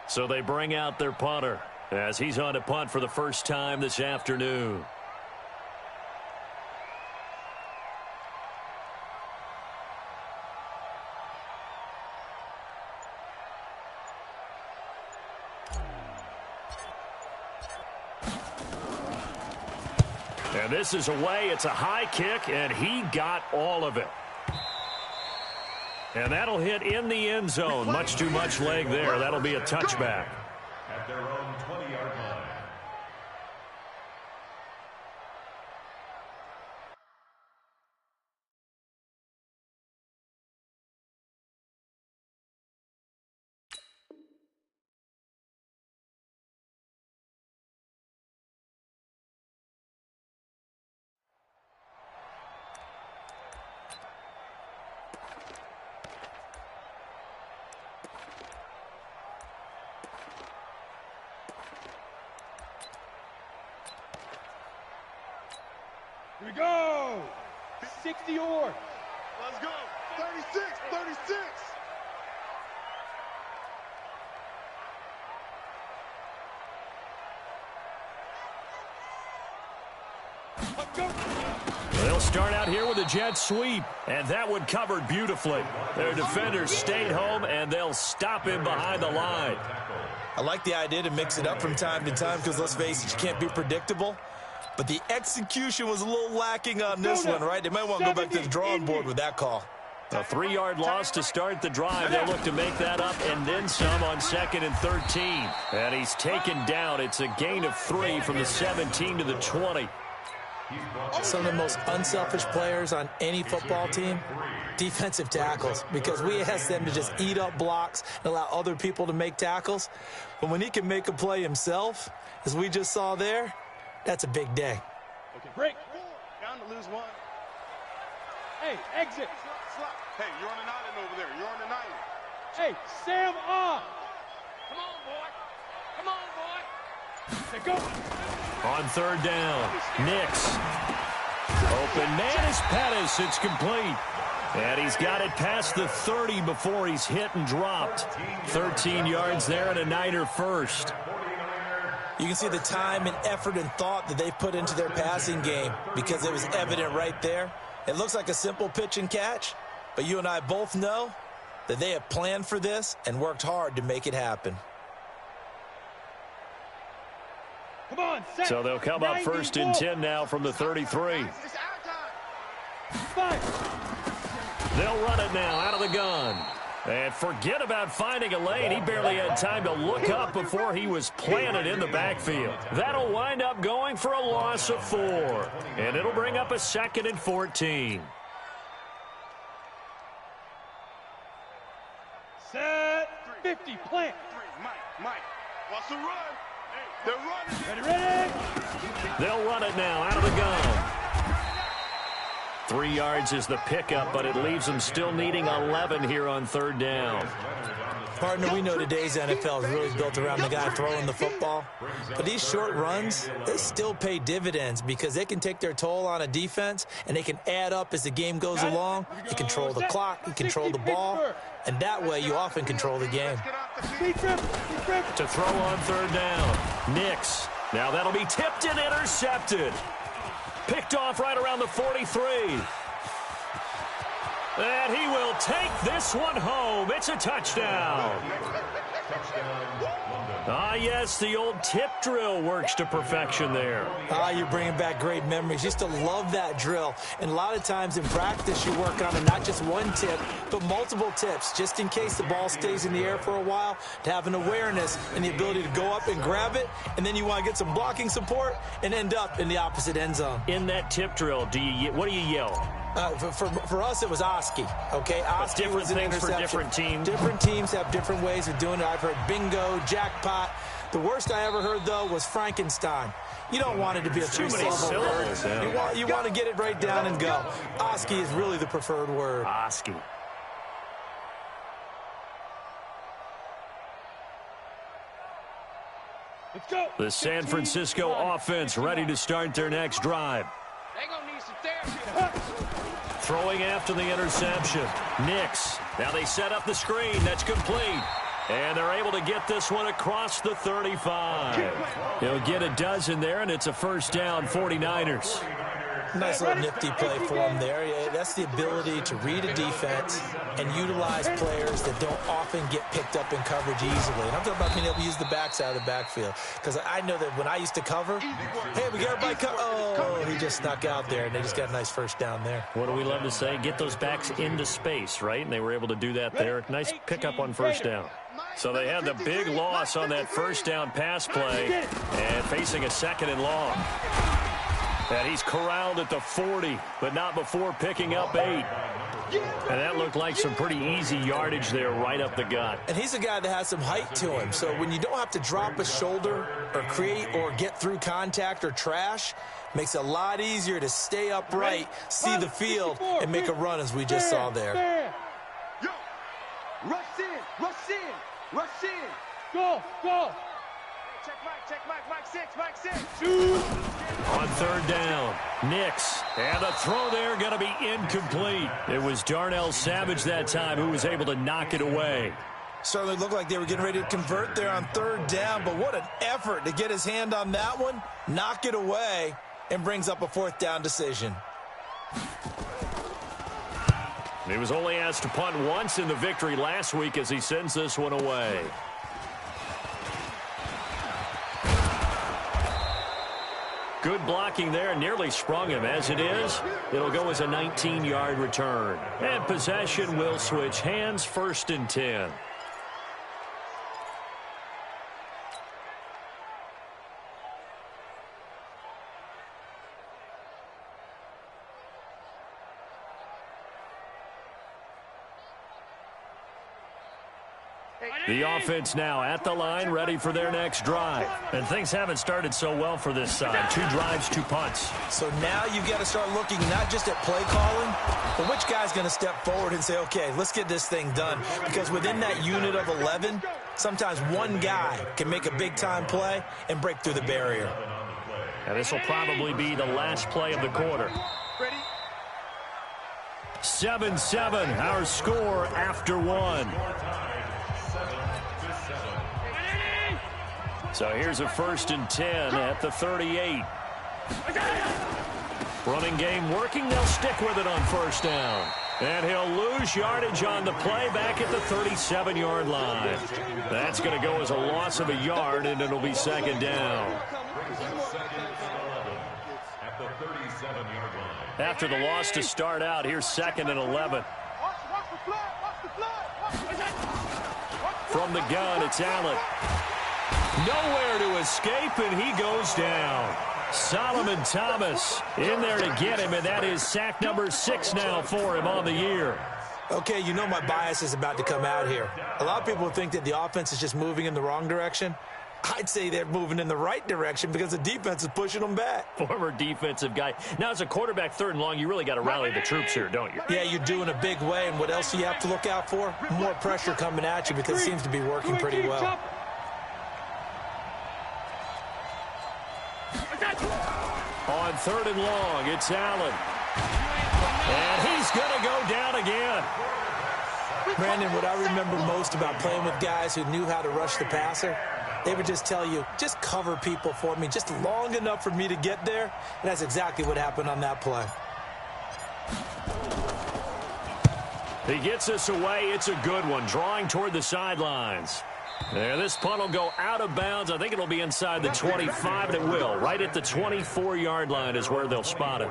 So they bring out their punter as he's on to punt for the first time this afternoon. And this is away. It's a high kick, and he got all of it. And that'll hit in the end zone. Much too much leg there. That'll be a touchback. At their own 20-yard line. Here we go! 60 yards. Let's go. 36, 36. Let's go. They'll start out here with a jet sweep, and that one covered beautifully. Their defenders stayed home, and they'll stop him behind the line. I like the idea to mix it up from time to time because, let's face it, you can't be predictable. But the execution was a little lacking on this one, right? They might want to go back to the drawing board with that call. A 3-yard loss to start the drive. They'll look to make that up and then some on 2nd and 13. And he's taken down. It's a gain of 3 from the 17 to the 20. Some of the most unselfish players on any football team, defensive tackles, because we ask them to just eat up blocks and allow other people to make tackles. But when he can make a play himself, as we just saw there, that's a big day. Okay, break. Down to lose one. Hey, exit. Slap. Hey, you're on an island over there. You're on an island. Hey, Sam on. Come on, boy. Come on, boy. Say go. On 3rd down, Nix. Open man is Pettis. It's complete. And he's got it past the 30 before he's hit and dropped. 13 yards there and a Niner first. You can see the time and effort and thought that they've put into their passing game because it was evident right there. It looks like a simple pitch and catch, but you and I both know that they have planned for this and worked hard to make it happen. Come on, set. So they'll come up 1st and 10 now from the 33. It's our time. Five. They'll run it now out of the gun. And forget about finding a lane. He barely had time to look up before he was planted in the backfield. That'll wind up going for a loss of 4. And it'll bring up a 2nd and 14. Set. 50. Plant. Mike. Wants to run. Hey, they're running. Ready. They'll run it now out of the gun. 3 yards is the pickup, but it leaves them still needing 11 here on 3rd down. Partner, we know today's NFL is really built around the guy throwing the football. But these short runs, they still pay dividends because they can take their toll on a defense and they can add up as the game goes along. You control the clock, you control the ball, and that way you often control the game. To throw on 3rd down, Nix. Now that'll be tipped and intercepted. Picked off right around the 43. And he will take this one home. It's a touchdown. Ah, yes, the old tip drill works to perfection there. Ah, you're bringing back great memories. Used to love that drill. And a lot of times in practice, you work on it, not just one tip, but multiple tips, just in case the ball stays in the air for a while, to have an awareness and the ability to go up and grab it, and then you want to get some blocking support and end up in the opposite end zone. In that tip drill, what do you yell? For us, it was Oski, okay? Oski was an things for interception. different teams. Different teams have different ways of doing it. I've heard bingo, jackpot. The worst I ever heard, though, was Frankenstein. You don't want it to be a Too many three-syllable word. syllables. You want to get it right down and go. Oski is really the preferred word. Oski. Let's go. The San Francisco offense ready to start their next drive. They're going to need some therapy. Throwing after the interception. Nix. Now they set up the screen. That's complete. And they're able to get this one across the 35. He'll get a dozen there, and it's a first down, 49ers. Nice little nifty play for him there. Yeah, that's the ability to read a defense and utilize players that don't often get picked up in coverage easily. And I'm talking about being able to use the backside of the backfield. Because I know that when I used to cover, hey, we got everybody cover. Oh, he just snuck out there, and they just got a nice first down there. What do we love to say? Get those backs into space, right? And they were able to do that there. Nice pickup on first down. So they had the big loss on that first down pass play and facing a second and long. And he's corralled at the 40, but not before picking up 8. And that looked like some pretty easy yardage there right up the gut. And he's a guy that has some height to him. So when you don't have to drop a shoulder or create or get through contact or trash, makes it a lot easier to stay upright, see the field, and make a run as we just saw there. Yo, rush in, rush in, rush in. Go, go. Check Mike 6. Shoot. On third down, Nix. And the throw there going to be incomplete. It was Darnell Savage that time who was able to knock it away. Certainly looked like they were getting ready to convert there on third down, but what an effort to get his hand on that one, knock it away, and brings up a fourth down decision. He was only asked to punt once in the victory last week as he sends this one away. Good blocking there, nearly sprung him. As it is, it'll go as a 19-yard return. And possession will switch hands, 1st and 10. The offense now at the line, ready for their next drive. And things haven't started so well for this side. 2 drives, 2 punts. So now you've got to start looking not just at play calling, but which guy's going to step forward and say, okay, let's get this thing done. Because within that unit of 11, sometimes one guy can make a big-time play and break through the barrier. And this will probably be the last play of the quarter. 7-7, our score after 1. So here's a 1st and 10 at the 38. Running game working. They'll stick with it on first down. And he'll lose yardage on the play back at the 37-yard line. That's going to go as a loss of a yard, and it'll be 2nd down. After the loss to start out, here's 2nd and 11. From the gun, it's Allen. Nowhere to escape, and he goes down. Solomon Thomas in there to get him, and that is sack number 6 now for him on the year. Okay, you know my bias is about to come out here. A lot of people think that the offense is just moving in the wrong direction. I'd say they're moving in the right direction because the defense is pushing them back. Former defensive guy. Now, as a quarterback, 3rd and long, you really got to rally the troops here, don't you? Yeah, you do in a big way, and what else do you have to look out for? More pressure coming at you because it seems to be working pretty well. On 3rd and long, it's Allen. And he's going to go down again. Brandon, what I remember most about playing with guys who knew how to rush the passer, they would just tell you, just cover people for me, just long enough for me to get there. And that's exactly what happened on that play. He gets us away. It's a good one, drawing toward the sidelines. There, this punt will go out of bounds. I think it'll be inside the 25, and it will. Right at the 24-yard line is where they'll spot it.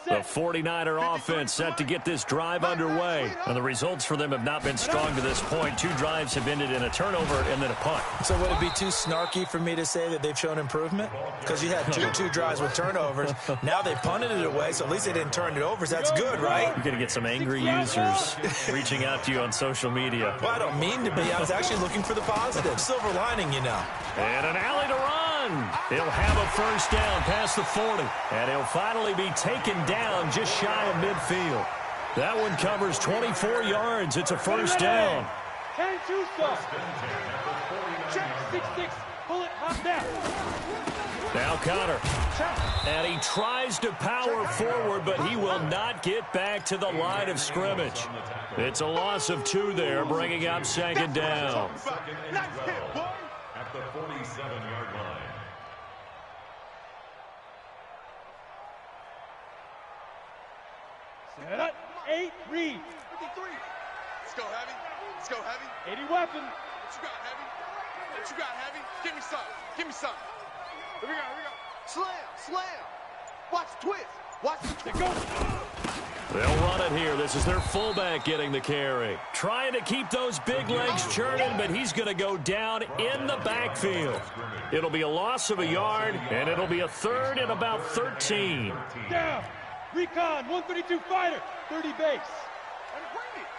The 49er offense set to get this drive underway. And the results for them have not been strong to this point. 2 drives have ended in a turnover and then a punt. So would it be too snarky for me to say that they've shown improvement? Because you had two drives with turnovers. Now they punted it away, so at least they didn't turn it over. So that's good, right? You're going to get some angry users reaching out to you on social media. Well, I don't mean to be. I was actually looking for the positive. Silver lining, you know. And an alley to run. He'll have a first down past the 40. And he'll finally be taken down just shy of midfield. That one covers 24 yards. It's a first down. 10-2 stop. Check 6-6. Pull it, hop down. Now Connor. And he tries to power forward, but he will not get back to the line of scrimmage. It's a loss of 2 there, bringing up second down. At the 47-yard line. Set. 8, read. 53. Let's go heavy. Let's go heavy. 80 weapon. What you got, heavy? What you got, heavy? Give me some. Give me some. Here we go. Here we go. Slam. Slam. Watch the twist. Watch the twist. Go. They'll run it here. This is their fullback getting the carry. Trying to keep those big legs churning, but he's going to go down in the backfield. It'll be a loss of a yard, and it'll be a 3rd and about 13. Down. Recon. 132 fighter. 30 base. Bring it.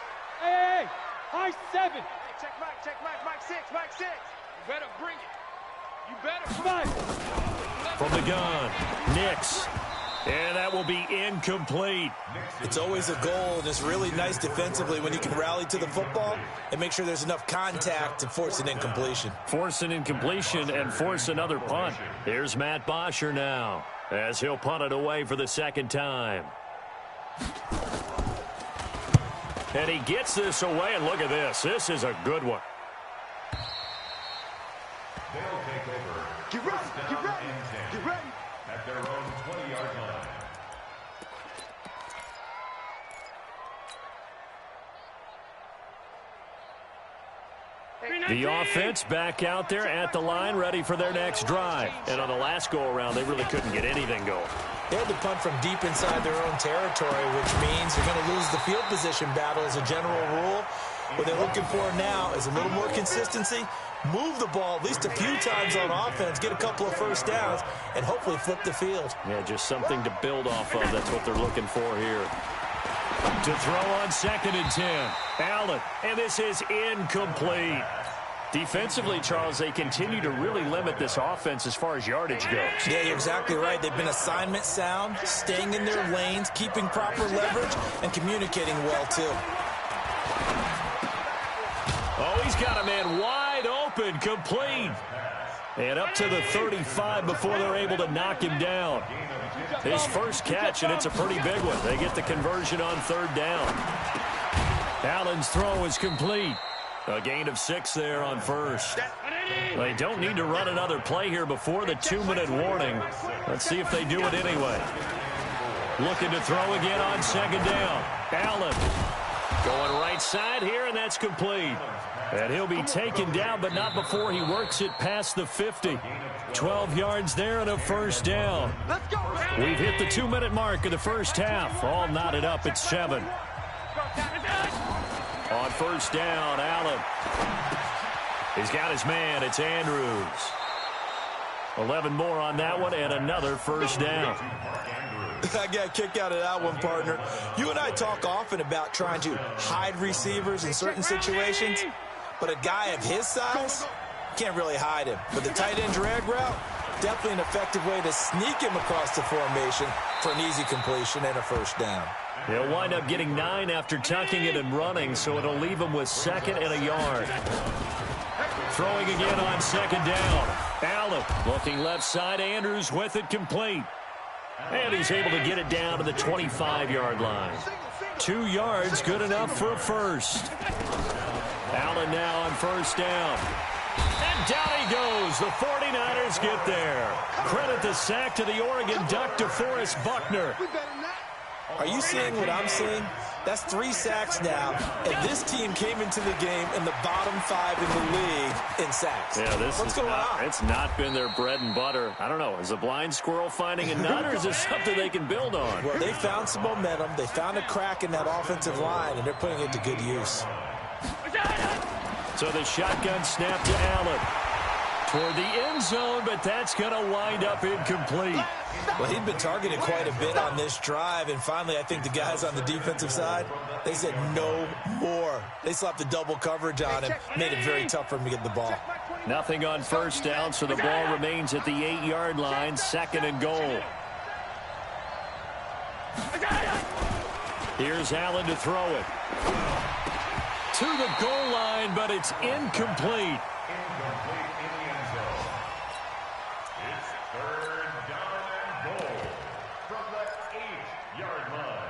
Hey. High 7. Hey, check Mike 6, Mike 6. You better bring it. You better 5. From the gun, Nix. And that will be incomplete. It's always a goal, and it's really nice defensively when you can rally to the football and make sure there's enough contact to force an incompletion. Force an incompletion and force another punt. Here's Matt Bosher now, as he'll punt it away for the 2nd time. And he gets this away, and look at this. This is a good one. They'll take over. Get ready. Get ready. Get ready. At their own 20-yard line. The offense back out there at the line, ready for their next drive. And on the last go-around, they really couldn't get anything going. They had to punt from deep inside their own territory, which means you're going to lose the field position battle as a general rule. What they're looking for now is a little more consistency, move the ball at least a few times on offense, get a couple of first downs, and hopefully flip the field. Yeah, just something to build off of. That's what they're looking for here. To throw on 2nd and 10. Allen, and this is incomplete. Defensively, Charles, they continue to really limit this offense as far as yardage goes. Yeah, you're exactly right. They've been assignment sound, staying in their lanes, keeping proper leverage, and communicating well, too. Oh, he's got a man wide open, complete. And up to the 35 before they're able to knock him down. His first catch, and it's a pretty big one. They get the conversion on 3rd down. Allen's throw is complete. A gain of 6 there on 1st. They don't need to run another play here before the 2-minute warning. Let's see if they do it anyway. Looking to throw again on 2nd down. Allen going right side here, and that's complete. And he'll be taken down, but not before he works it past the 50. 12 yards there and a 1st down. We've hit the 2-minute mark of the first half. All knotted up at 7. On 1st down, Allen. He's got his man. It's Andrews. 11 more on that one, and another 1st down. I got a kick out of that one, partner. You and I talk often about trying to hide receivers in certain situations, but a guy of his size can't really hide him. But the tight end drag route, definitely an effective way to sneak him across the formation for an easy completion and a 1st down. He'll wind up getting 9 after tucking it and running, so it'll leave him with 2nd and a yard. Throwing again on 2nd down. Allen looking left side. Andrews with it complete. And he's able to get it down to the 25-yard line. 2 yards, good enough for a 1st. Allen now on 1st down. And down he goes. The 49ers get there. Credit the sack to the Oregon Duck, DeForest Buckner. Are you seeing what I'm seeing? That's 3 sacks now, and this team came into the game in the bottom 5 in the league in sacks. Yeah, What's going on? It's not been their bread and butter. I don't know. Is a blind squirrel finding a nut, or is this something they can build on? Well, they found some momentum. They found a crack in that offensive line, and they're putting it to good use. So the shotgun snap to Allen. Toward the end zone, but that's going to wind up incomplete. Well, he'd been targeted quite a bit on this drive, and finally I think the guys on the defensive side, they said no more. They slapped the double coverage on him, made it very tough for him to get the ball. Nothing on 1st down, so the ball remains at the 8-yard line, 2nd and goal. Here's Allen to throw it. To the goal line, but it's incomplete. Incomplete in the end zone. It's 3rd 8-yard line.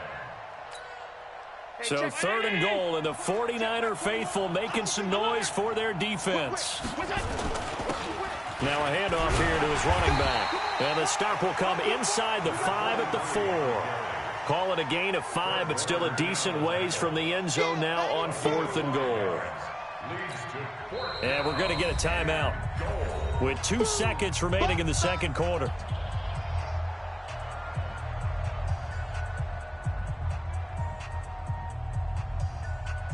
So 3rd and goal, and the 49er faithful making some noise for their defense. Now a handoff here to his running back. And the stop will come inside the 5 at the 4. Call it a gain of 5, but still a decent ways from the end zone now on 4th and goal. And we're going to get a timeout with 2 seconds remaining in the second quarter.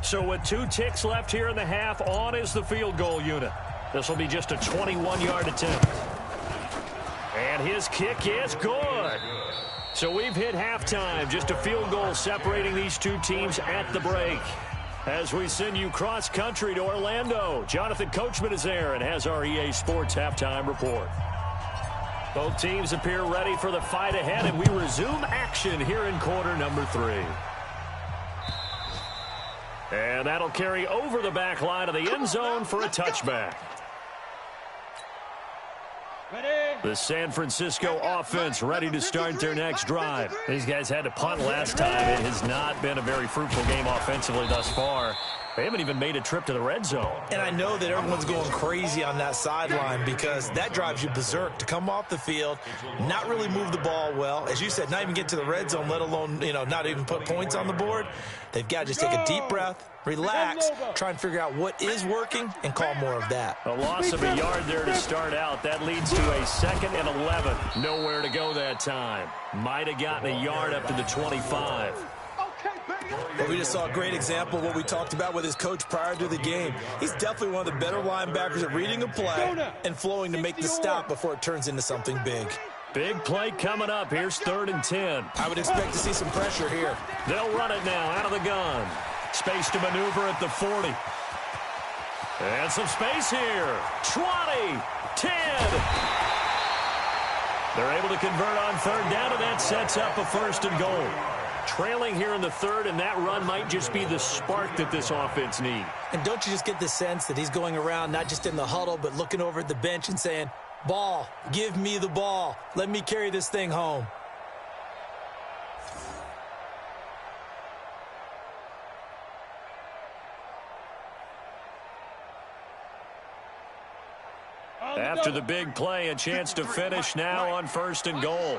So with 2 ticks left here in the half, on is the field goal unit. This will be just a 21-yard attempt. And his kick is good. So we've hit halftime, just a field goal separating these 2 teams at the break. As we send you cross-country to Orlando, Jonathan Coachman is there and has our EA Sports halftime report. Both teams appear ready for the fight ahead, and we resume action here in quarter number 3. And that'll carry over the back line of the end zone for a touchback. The San Francisco offense ready to start their next drive. These guys had to punt last time. It has not been a very fruitful game offensively thus far. They haven't even made a trip to the red zone. And I know that everyone's going crazy on that sideline because that drives you berserk to come off the field, not really move the ball well. As you said, not even get to the red zone, let alone, not even put points on the board. They've got to just take a deep breath, relax, try and figure out what is working, and call more of that. A loss of a yard there to start out. That leads to a 2nd and 11. Nowhere to go that time. Might have gotten a yard up to the 25. Well, we just saw a great example of what we talked about with his coach prior to the game. He's definitely one of the better linebackers at reading a play and flowing to make the stop before it turns into something big. Big play coming up. Here's 3rd and 10. I would expect to see some pressure here. They'll run it now out of the gun. Space to maneuver at the 40. And some space here. 20, 10. They're able to convert on 3rd down, and that sets up a 1st and goal. Trailing here in the 3rd, and that run might just be the spark that this offense needs. And don't you just get the sense that he's going around not just in the huddle, but looking over at the bench and saying, ball, give me the ball. Let me carry this thing home. After the big play, a chance to finish now on 1st and goal.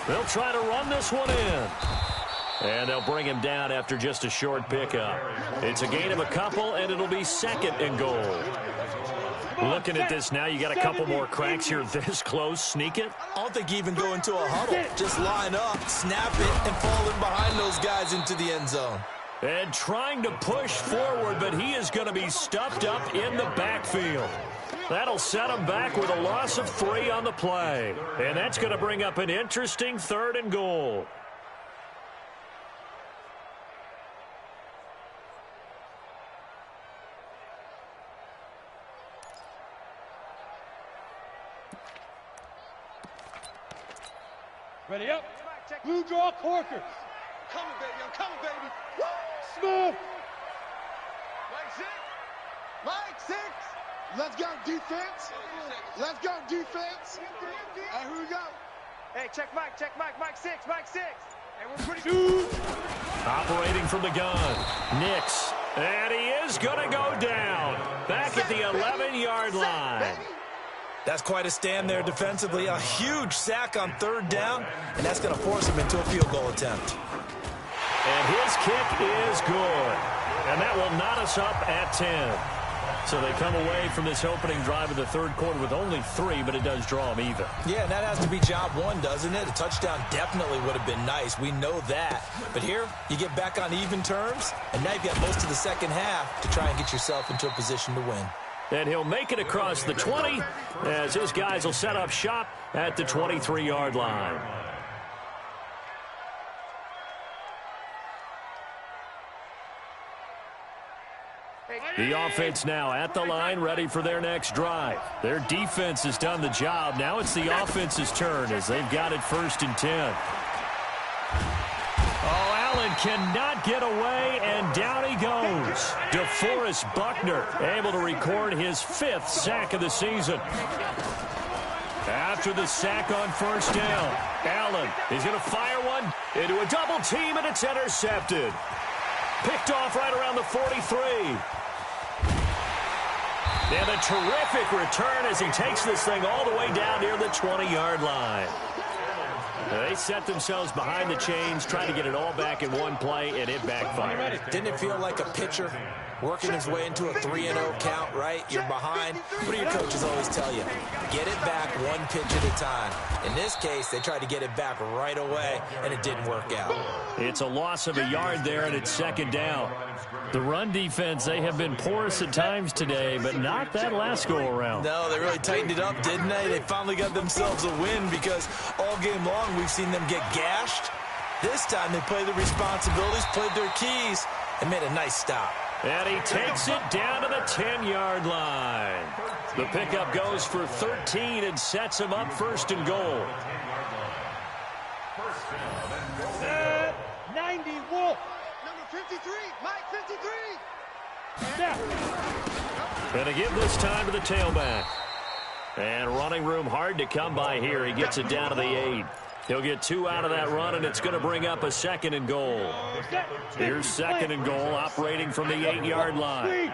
They'll try to run this one in. And they'll bring him down after just a short pickup. It's a gain of a couple, and it'll be 2nd and goal. Looking at this now, you got a couple more cracks here this close. Sneak it. I don't think you even go into a huddle. Just line up, snap it, and fall in behind those guys into the end zone. And trying to push forward, but he is going to be stuffed up in the backfield. That'll set him back with a loss of 3 on the play. And that's going to bring up an interesting 3rd and goal. Ready up. Blue draw Corkers. Coming, baby. I'm coming, baby. Woo! Smooth. Mike 6. Let's go, defense. Let's go, defense. And here we go. Hey, check Mike 6, Mike 6. And we're pretty good. Operating from the gun. Nix. And he is going to go down. Back at the 11-yard line. That's quite a stand there defensively. A huge sack on 3rd down, and that's going to force him into a field goal attempt. And his kick is good. And that will knot us up at 10. So they come away from this opening drive of the 3rd quarter with only 3, but it does draw them even. Yeah, and that has to be job 1, doesn't it? A touchdown definitely would have been nice. We know that. But here, you get back on even terms, and now you've got most of the second half to try and get yourself into a position to win. And he'll make it across the 20 as his guys will set up shop at the 23-yard line. The offense now at the line, ready for their next drive. Their defense has done the job. Now it's the offense's turn as they've got it 1st and 10. Oh, Allen cannot get away, and down he goes. DeForest Buckner able to record his 5th sack of the season. After the sack on first down, Allen is going to fire one into a double team, and it's intercepted. Picked off right around the 43. And a terrific return as he takes this thing all the way down near the 20-yard line. They set themselves behind the chains, trying to get it all back in one play, and it backfired. Didn't it feel like a pitcher working his way into a 3-0 count, right? You're behind. What do your coaches always tell you? Get it back one pitch at a time. In this case, they tried to get it back right away, and it didn't work out. It's a loss of a yard there, and it's second down. The run defense, they have been porous at times today, but not that last go-around. No, they really tightened it up, didn't they? They finally got themselves a win because all game long we've seen them get gashed. This time they played the responsibilities, played their keys, and made a nice stop. And he takes it down to the 10-yard line. The pickup goes for 13 and sets him up first and goal. 90 Wolf. Number 53, Mike 53. Snap. And to give this time to the tailback. And running room hard to come by here. He gets it down to the 8. He'll get 2 out of that run, and it's going to bring up a second and goal. Here's second and goal, operating from the 8-yard line.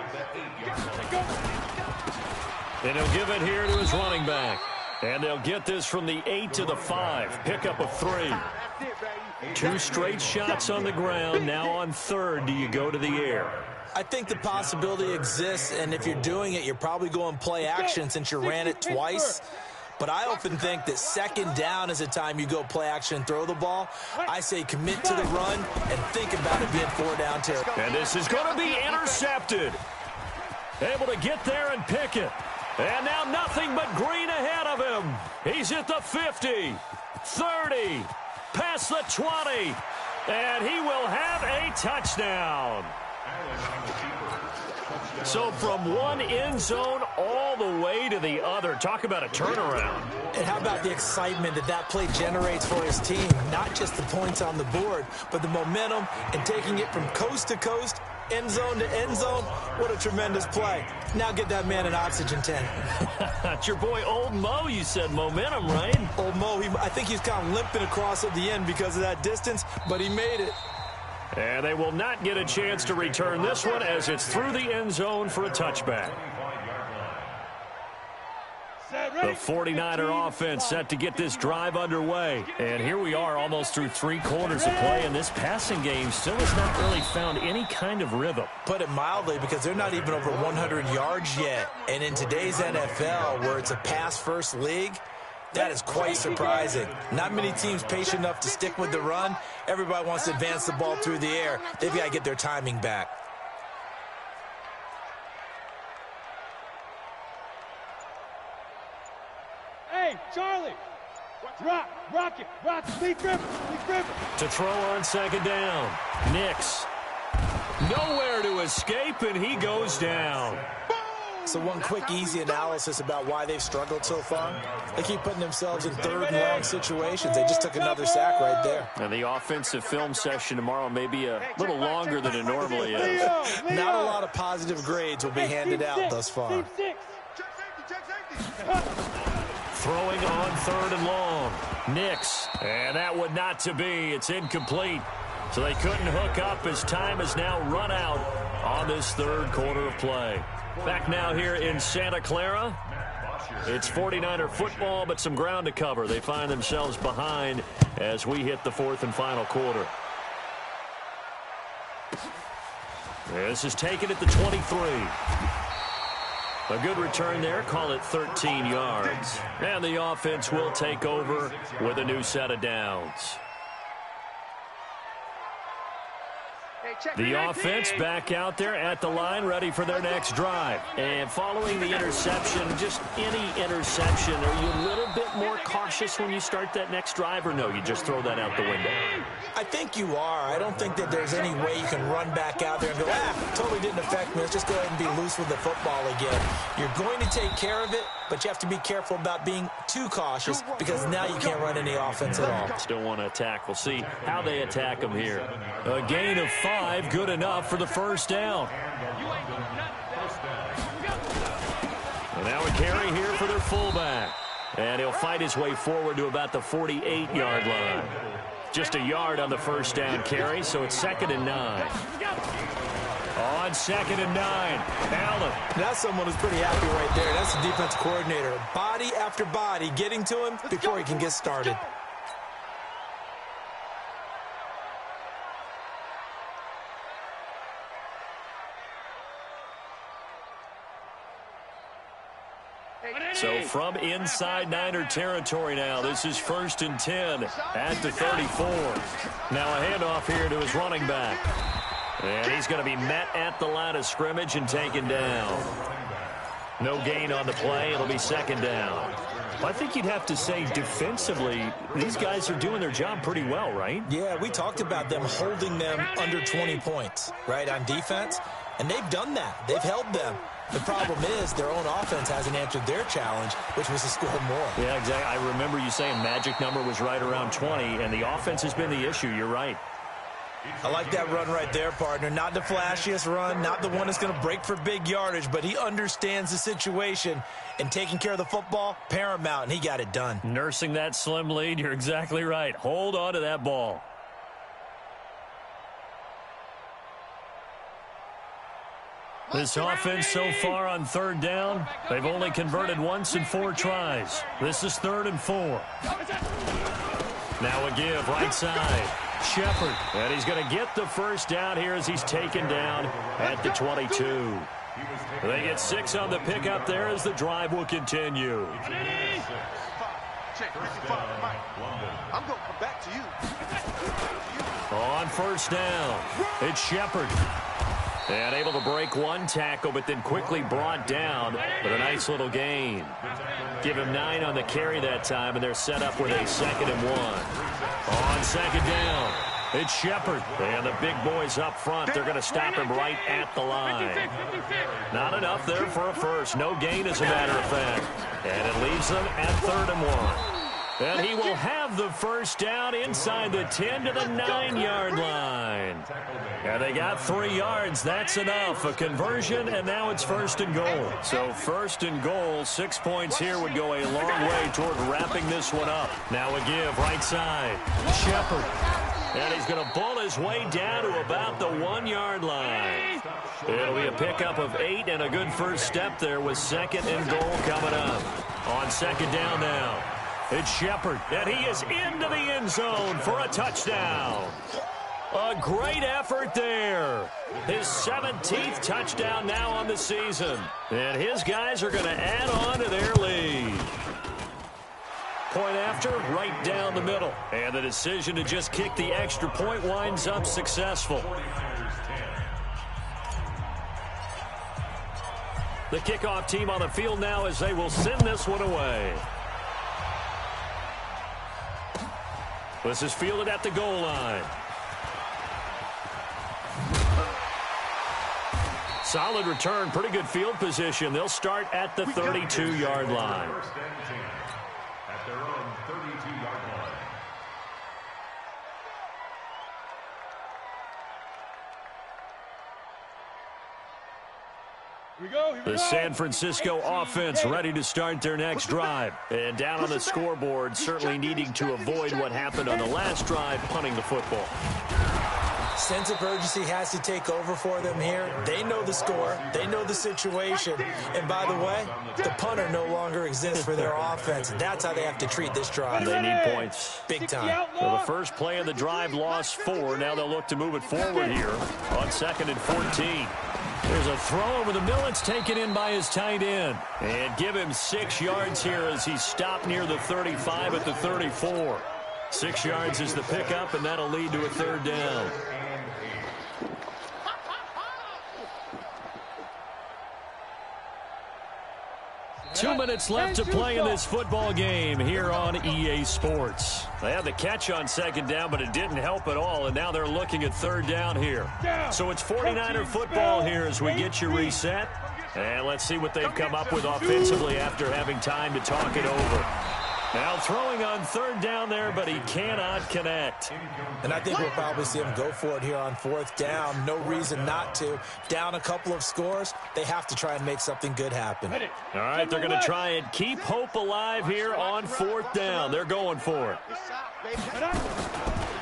And he'll give it here to his running back. And they'll get this from the 8 to the 5. Pickup of 3. 2 straight shots on the ground. Now on third, do you go to the air? I think the possibility exists, and if you're doing it, you're probably going play action since you ran it twice. But I often think that second down is a time you go play action and throw the ball. I say commit to the run and think about it being 4-down territory. And this is going to be intercepted. Able to get there and pick it. And now nothing but green ahead of him. He's at the 50, 30, past the 20. And he will have a touchdown. So from one end zone all the way to the other. Talk about a turnaround. And how about the excitement that play generates for his team? Not just the points on the board, but the momentum and taking it from coast to coast, end zone to end zone. What a tremendous play. Now get that man an oxygen tank. It's your boy Old Mo, you said momentum, right? Old Mo, I think he's kind of limping across at the end because of that distance, but he made it. And they will not get a chance to return this one as it's through the end zone for a touchback. The 49er offense set to get this drive underway. And here we are almost through 3 quarters of play, and this passing game still has not really found any kind of rhythm. Put it mildly, because they're not even over 100 yards yet. And in today's NFL, where it's a pass-first league, that is quite surprising. Not many teams patient enough to stick with the run. Everybody wants to advance the ball through the air. They've got to get their timing back. Hey, Charlie. Rock it. Lee Griffin. To throw on second down. Nix. Nowhere to escape, and he goes down. So one quick, easy analysis about why they've struggled so far. They keep putting themselves in third and long situations. They just took another sack right there. And the offensive film session tomorrow may be a little longer than it normally is. Not a lot of positive grades will be handed out thus far. Throwing on third and long. Nix. And that would not to be. It's incomplete. So they couldn't hook up as time has now run out on this third quarter of play. Back now here in Santa Clara. It's 49er football, but some ground to cover. They find themselves behind as we hit the fourth and final quarter. This is taken at the 23. A good return there. Call it 13 yards. And the offense will take over with a new set of downs. The offense back out there at the line, ready for their next drive. And following the interception, just any interception, are you a little bit more cautious when you start that next drive, or no, you just throw that out the window? I think you are. I don't think that there's any way you can run back out there and go, totally didn't affect me. Let's just go ahead and be loose with the football again. You're going to take care of it, but you have to be careful about being too cautious because now you can't run any offense at all. Still want to attack. We'll see how they attack them here. A gain of 5, good enough for the first down. And now a carry here for their fullback. And he'll fight his way forward to about the 48-yard line. Just a yard on the first down carry, so it's 2nd and 9. On 2nd and 9, Allen. That's someone who's pretty happy right there. That's the defensive coordinator. Body after body getting to him before he can get started. So from inside Niner territory now, this is 1st and 10 at the 34. Now a handoff here to his running back. And he's going to be met at the line of scrimmage and taken down. No gain on the play. It'll be 2nd down. I think you'd have to say defensively, these guys are doing their job pretty well, right? Yeah, we talked about them holding them under 20 points, right, on defense. And they've done that. They've held them. The problem is their own offense hasn't answered their challenge, which was to score more. Yeah, exactly. I remember you saying magic number was right around 20, and the offense has been the issue. You're right. I like that run right there, partner. Not the flashiest run, not the one that's going to break for big yardage, but he understands the situation, and taking care of the football, paramount, and he got it done. Nursing that slim lead, you're exactly right. Hold on to that ball. This offense so far on 3rd down, they've only converted once in 4 tries. This is 3rd and 4. Now a give right side. Shepard, and he's going to get the first down here as he's taken down at the 22. They get 6 on the pickup there as the drive will continue. I'm going to come back to you. On 1st down, it's Shepard. And able to break one tackle, but then quickly brought down with a nice little gain. Give him 9 on the carry that time, and they're set up with a 2nd and 1. On 2nd down, it's Shepard. And the big boys up front, they're going to stop him right at the line. Not enough there for a first. No gain, as a matter of fact. And it leaves them at 3rd and 1. And he will have the first down inside the 10 to the 9-yard line. And they got 3 yards. That's enough. A conversion, and now it's 1st and goal. So 1st and goal, 6 points here would go a long way toward wrapping this one up. Now a give, right side. Shepard. And he's going to bull his way down to about the 1-yard line. It'll be a pickup of 8 and a good first step there with 2nd and goal coming up. On 2nd down now. It's Shepard, and he is into the end zone for a touchdown. A great effort there. His 17th touchdown now on the season. And his guys are going to add on to their lead. Point after, right down the middle. And the decision to just kick the extra point winds up successful. The kickoff team on the field now as they will send this one away. This is fielded at the goal line. Solid return, pretty good field position. They'll start at the 32-yard line. At their own 32-yard line. The San Francisco offense ready to start their next drive. And down on the scoreboard, certainly needing to avoid what happened on the last drive, punting the football. Sense of urgency has to take over for them here. They know the score. They know the situation. And by the way, the punter no longer exists for their offense. That's how they have to treat this drive. They need points. Big time. Well, the first play of the drive lost 4. Now they'll look to move it forward here on 2nd and 14. There's a throw over the middle. It's taken in by his tight end. And give him 6 yards here as he stopped near the 35 at the 34. 6 yards is the pickup, and that'll lead to a 3rd down. Two minutes left to play in this football game here on EA Sports. They had the catch on 2nd down, but it didn't help at all, and now they're looking at 3rd down here. So it's 49er football here as we get you reset. And let's see what they've come up with offensively after having time to talk it over. Now throwing on third down there, but he cannot connect. And I think we'll probably see him go for it here on fourth down. No reason not to. Down a couple of scores, they have to try and make something good happen. All right, they're going to try and keep hope alive here on fourth down. They're going for it.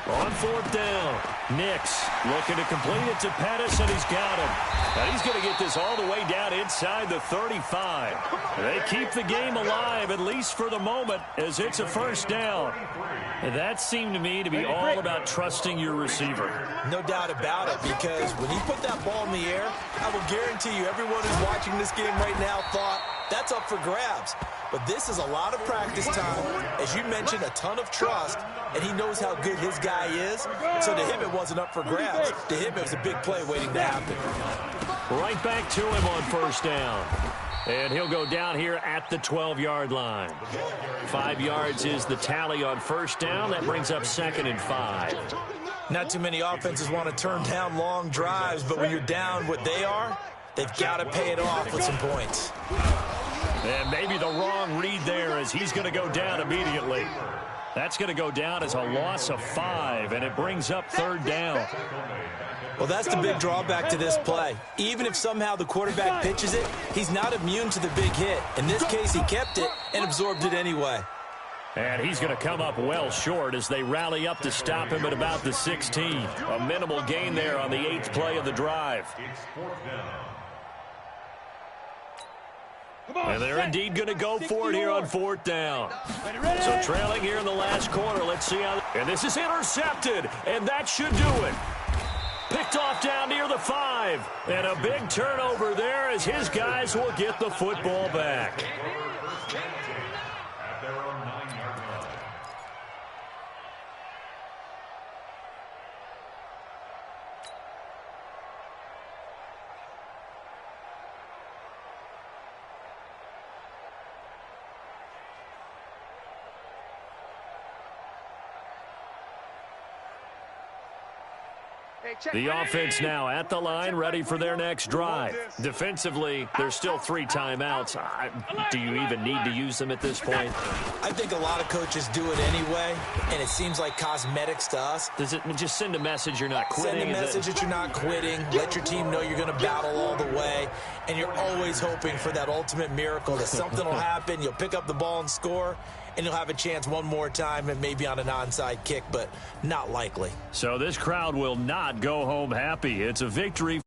On fourth down, Nix looking to complete it to Pettis, and he's got him. And he's going to get this all the way down inside the 35. They keep the game alive, at least for the moment, as it's a first down. And that seemed to me to be all about trusting your receiver. No doubt about it, because when he put that ball in the air, I will guarantee you everyone who's watching this game right now thought that's up for grabs. But this is a lot of practice time. As you mentioned, a ton of trust, and he knows how good his guy is. So to him, it wasn't up for grabs. To him, it was a big play waiting to happen. Right back to him on first down. And he'll go down here at the 12-yard line. 5 yards is the tally on first down. That brings up 2nd and 5. Not too many offenses want to turn down long drives, but when you're down what they are, they've got to pay it off with some points. And maybe the wrong read there as he's going to go down immediately. That's going to go down as a loss of 5, and it brings up third down. Well, that's the big drawback to this play. Even if somehow the quarterback pitches it, he's not immune to the big hit. In this case, he kept it and absorbed it anyway. And he's going to come up well short as they rally up to stop him at about the 16. A minimal gain there on the 8th play of the drive. And they're indeed going to go for it here on fourth down. So trailing here in the last quarter. Let's see how. And this is intercepted, and that should do it. Picked off down near the 5. And a big turnover there as his guys will get the football back. The offense now at the line, ready for their next drive. Defensively, there's still 3 timeouts. Do you even need to use them at this point? I think a lot of coaches do it anyway, and it seems like cosmetics to us. Does it just send a message you're not quitting? Send a message that you're not quitting. Let your team know you're going to battle all the way, and you're always hoping for that ultimate miracle that something will happen, you'll pick up the ball and score, and you'll have a chance one more time and maybe on an onside kick, but not likely. So this crowd will not go home happy. It's a victory.